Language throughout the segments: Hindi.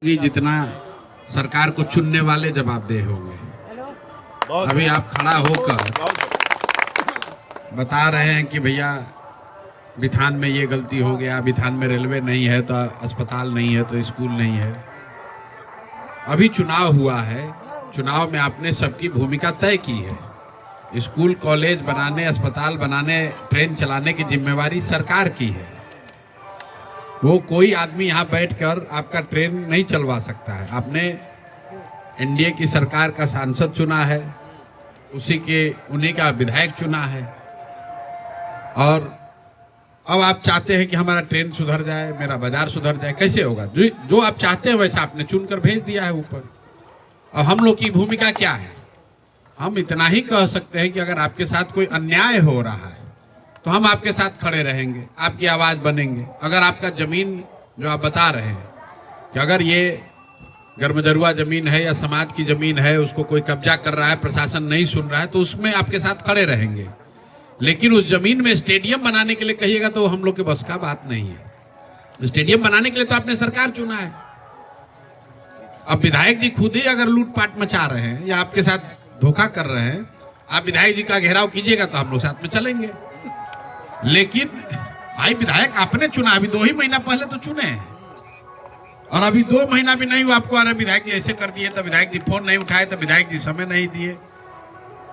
जितना सरकार को चुनने वाले जवाबदेह होंगे। अभी आप खड़ा होकर बता रहे हैं कि भैया बिथान में ये गलती हो गया, बिथान में रेलवे नहीं है तो अस्पताल नहीं है तो स्कूल नहीं है। अभी चुनाव हुआ है, चुनाव में आपने सबकी भूमिका तय की है। स्कूल कॉलेज बनाने, अस्पताल बनाने, ट्रेन चलाने की जिम्मेवारी सरकार की है। वो कोई आदमी यहाँ बैठकर आपका ट्रेन नहीं चलवा सकता है। आपने एनडीए की सरकार का सांसद चुना है, उन्हीं का विधायक चुना है, और अब आप चाहते हैं कि हमारा ट्रेन सुधर जाए, मेरा बाजार सुधर जाए। कैसे होगा? जो आप चाहते हैं वैसा आपने चुनकर भेज दिया है ऊपर। और हम लोग की भूमिका क्या है? हम इतना ही कह सकते हैं कि अगर आपके साथ कोई अन्याय हो रहा है तो हम आपके साथ खड़े रहेंगे, आपकी आवाज बनेंगे। अगर आपका जमीन जो आप बता रहे हैं कि अगर ये गर्मजरुआ जमीन है या समाज की जमीन है, उसको कोई कब्जा कर रहा है, प्रशासन नहीं सुन रहा है, तो उसमें आपके साथ खड़े रहेंगे। लेकिन उस जमीन में स्टेडियम बनाने के लिए कहिएगा तो हम लोग के बस का बात नहीं है। स्टेडियम बनाने के लिए तो आपने सरकार चुना है। अब विधायक जी खुद ही अगर लूटपाट मचा रहे हैं या आपके साथ धोखा कर रहे हैं, आप विधायक जी का घेराव कीजिएगा तो हम लोग साथ में चलेंगे। लेकिन भाई विधायक आपने चुना, अभी 2 ही महीना पहले तो चुने हैं, और अभी 2 महीना भी नहीं हुआ आपको आ रहा विधायक जी ऐसे कर दिए, तो विधायक जी फोन नहीं उठाए, तो विधायक जी समय नहीं दिए।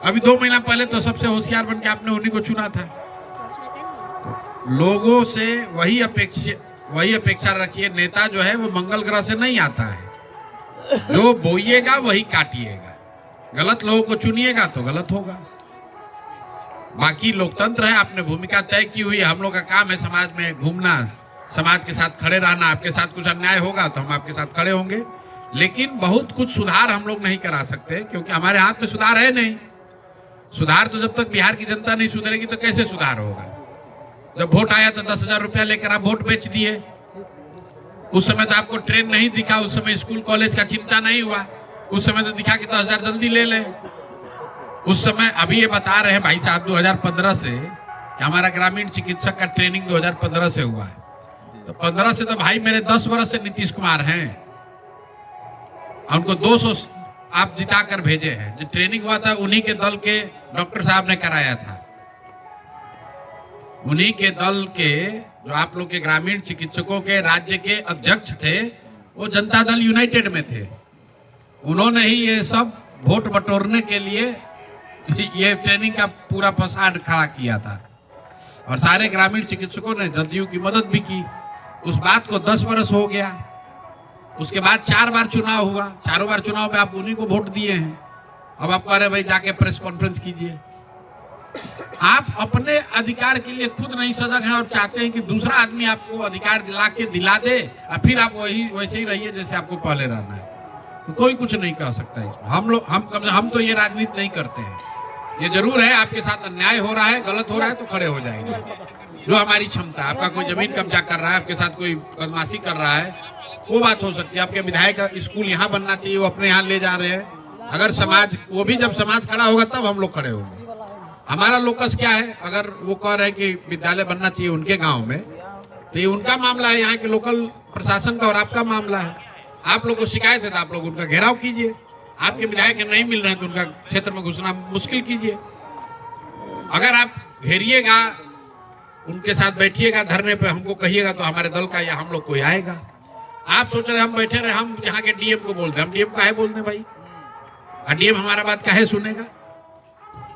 अभी 2 महीना पहले तो सबसे होशियार बन के आपने उन्हीं को चुना था। लोगों से वही अपेक्षा रखिए। नेता जो है वो मंगल ग्रह से नहीं आता है। जो बोइएगा वही काटिएगा। गलत लोगों को चुनिएगा तो गलत होगा। बाकी लोकतंत्र है, आपने भूमिका तय की हुई है। हम लोग का काम है समाज में घूमना, समाज के साथ खड़े रहना। आपके साथ कुछ अन्याय होगा तो हम आपके साथ खड़े होंगे, लेकिन बहुत कुछ सुधार हम लोग नहीं करा सकते, क्योंकि हमारे हाथ में सुधार है नहीं। सुधार तो जब तक बिहार की जनता नहीं सुधरेगी तो कैसे सुधार होगा? जब वोट आया तो 10,000 रुपया लेकर आप वोट बेच दिए। उस समय तो आपको ट्रेन नहीं दिखा, उस समय स्कूल कॉलेज का चिंता नहीं हुआ, उस समय तो दिखा कि 10,000 जल्दी ले लें। उस समय अभी ये बता रहे हैं भाई साहब 2015 से कि हमारा ग्रामीण चिकित्सक का ट्रेनिंग 2015 से हुआ है। तो 15 से तो भाई मेरे 10 वर्ष से नीतीश कुमार हैं, और उनको 200 आप जिता कर भेजे हैं। जो ट्रेनिंग हुआ था उन्हीं के दल के डॉक्टर साहब ने कराया था। उन्हीं के दल के जो आप लोग के ग्रामीण चिकित्सकों के राज्य के अध्यक्ष थे, वो जनता दल यूनाइटेड में थे। उन्होंने ही ये सब वोट बटोरने के लिए ये ट्रेनिंग का पूरा फसाद खड़ा किया था, और सारे ग्रामीण चिकित्सकों ने जदयू की मदद भी की। उस बात को 10 वर्ष हो गया। उसके बाद 4 बार चुनाव हुआ, चारों बार चुनाव में आप उन्हीं को वोट दिए हैं। अब आप कह रहे भाई जाके प्रेस कॉन्फ्रेंस कीजिए। आप अपने अधिकार के लिए खुद नहीं सजग हैं और चाहते हैं कि दूसरा आदमी आपको अधिकार दिला दे, और फिर आप वैसे ही रहिए जैसे आपको पहले रहना है। तो कोई कुछ नहीं कह सकता इसमें। हम तो ये राजनीति नहीं करते हैं। ये जरूर है आपके साथ अन्याय हो रहा है, गलत हो रहा है तो खड़े हो जाएंगे। जो हमारी क्षमता है, आपका कोई जमीन कब्जा कर रहा है, आपके साथ कोई बदमाशी कर रहा है, वो बात हो सकती है। आपके विधायक का स्कूल यहाँ बनना चाहिए, वो अपने यहाँ ले जा रहे हैं। अगर समाज, वो भी जब समाज खड़ा होगा तब हम लोग खड़े होंगे। हमारा लोकस क्या है? अगर वो कह रहे हैं कि विद्यालय बनना चाहिए उनके गाँव में, तो ये उनका मामला है, यहाँ के लोकल प्रशासन का और आपका मामला है। आप लोग को शिकायत है तो आप लोग उनका घेराव कीजिए। आपके विधायक नहीं मिल रहे हैं तो उनका क्षेत्र में घुसना मुश्किल कीजिए। अगर आप घेरिएगा, उनके साथ बैठिएगा धरने पे, हमको कहिएगा तो हमारे दल का या हम लोग कोई आएगा। आप सोच रहे हम बैठे रहे, हम यहाँ के डीएम को बोलते हैं। हम डीएम का है बोलते भाई, डीएम हमारा बात काहे सुनेगा?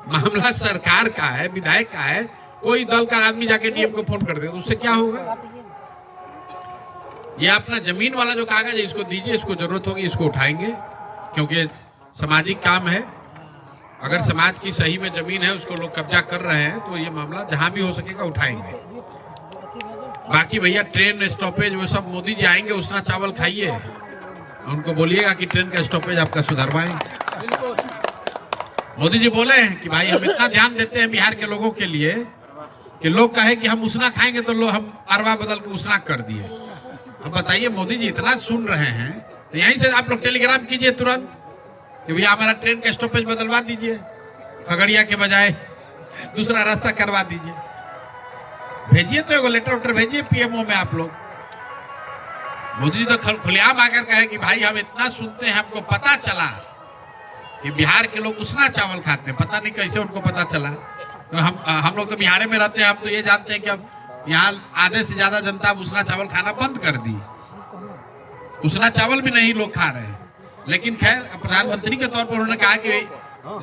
मामला सरकार का है, विधायक का है। कोई दल का आदमी जाके डीएम को फोन कर दे तो उससे क्या होगा? ये अपना जमीन वाला जो कागज है इसको दीजिए, इसको जरूरत होगी इसको उठाएंगे, क्योंकि सामाजिक काम है। अगर समाज की सही में जमीन है, उसको लोग कब्जा कर रहे हैं, तो ये मामला जहां भी हो सकेगा उठाएंगे। बाकी भैया ट्रेन स्टॉपेज वो सब मोदी जी आएंगे, उसना चावल खाइए, उनको बोलिएगा कि ट्रेन का स्टॉपेज आपका सुधरवाएं। मोदी जी बोले हैं कि भाई हम इतना ध्यान देते हैं बिहार के लोगों के लिए कि लोग कहे कि हम उसना खाएंगे तो लोग हम अरवा बदल के उसना कर दिए। अब बताइए, मोदी जी इतना सुन रहे हैं तो यहीं से आप लोग टेलीग्राम कीजिए तुरंत कि भैया हमारा ट्रेन का स्टॉपेज बदलवा दीजिए, खगड़िया के बजाय दूसरा रास्ता करवा दीजिए। भेजिए तो एगो लेटर वेटर भेजिए पीएमओ में आप लोग। मोदी जी तो खुलेआम आकर कहे कि भाई हम इतना सुनते हैं, हमको पता चला कि बिहार के लोग उसना चावल खाते हैं। पता नहीं कैसे उनको पता चला। तो हम लोग तो बिहार में रहते हैं, हम तो ये जानते हैं कि अब यहाँ आधे से ज्यादा जनता उसना चावल खाना बंद कर दी। उसना चावल भी नहीं लोग खा रहे हैं। लेकिन खैर प्रधानमंत्री के तौर पर उन्होंने कहा कि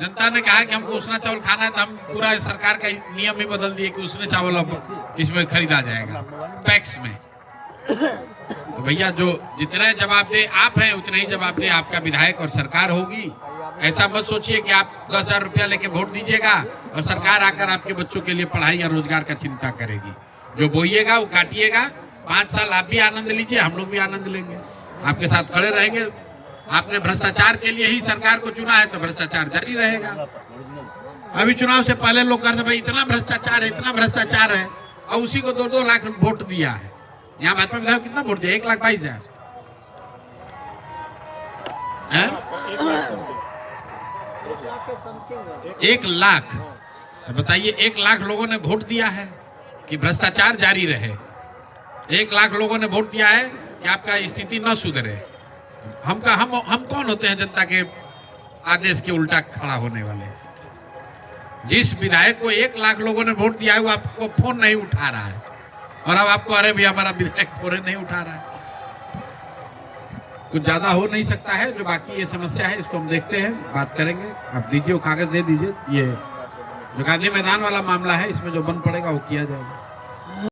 जनता ने कहा कि हमको उसना चावल खाना है, तो हम पूरा सरकार का नियम ही बदल दिए कि उसने चावल अब इसमें खरीदा जाएगा पैक्स में। तो भैया जो जितने जवाबदेह आप हैं उतने ही जवाबदेह आपका विधायक और सरकार होगी। ऐसा मत सोचिए कि आप 10,000 रुपया लेके वोट दीजिएगा और सरकार आकर आपके बच्चों के लिए पढ़ाई या रोजगार का चिंता करेगी। जो बोइएगा वो काटिएगा। 5 साल आप भी आनंद लीजिए, हम लोग भी आनंद लेंगे, आपके साथ खड़े रहेंगे। आपने भ्रष्टाचार के लिए ही सरकार को चुना है तो भ्रष्टाचार जारी रहेगा। अभी चुनाव से पहले लोग कहते भाई इतना भ्रष्टाचार है, इतना भ्रष्टाचार है, और उसी को 2-2 लाख वोट दिया है। यहाँ भाजपा विधायक कितना वोट दिया? 1,22,000। 1 लाख। बताइए, 1 लाख लोगों ने वोट दिया है कि भ्रष्टाचार जारी रहे। 1 लाख लोगों ने वोट दिया है कि आपका स्थिति न सुधरे। हम कौन होते हैं जनता के आदेश के उल्टा खड़ा होने वाले? जिस विधायक को 1 लाख लोगों ने वोट दिया है वो आपको फोन नहीं उठा रहा है, और अब आपको अरे भी हमारा विधायक फोन नहीं उठा रहा है। कुछ ज्यादा हो नहीं सकता है। जो बाकी ये समस्या है इसको हम देखते हैं, बात करेंगे। आप दीजिए, वो कागज दे दीजिए। ये जो गांधी मैदान वाला मामला है इसमें जो बंद पड़ेगा वो किया जाएगा।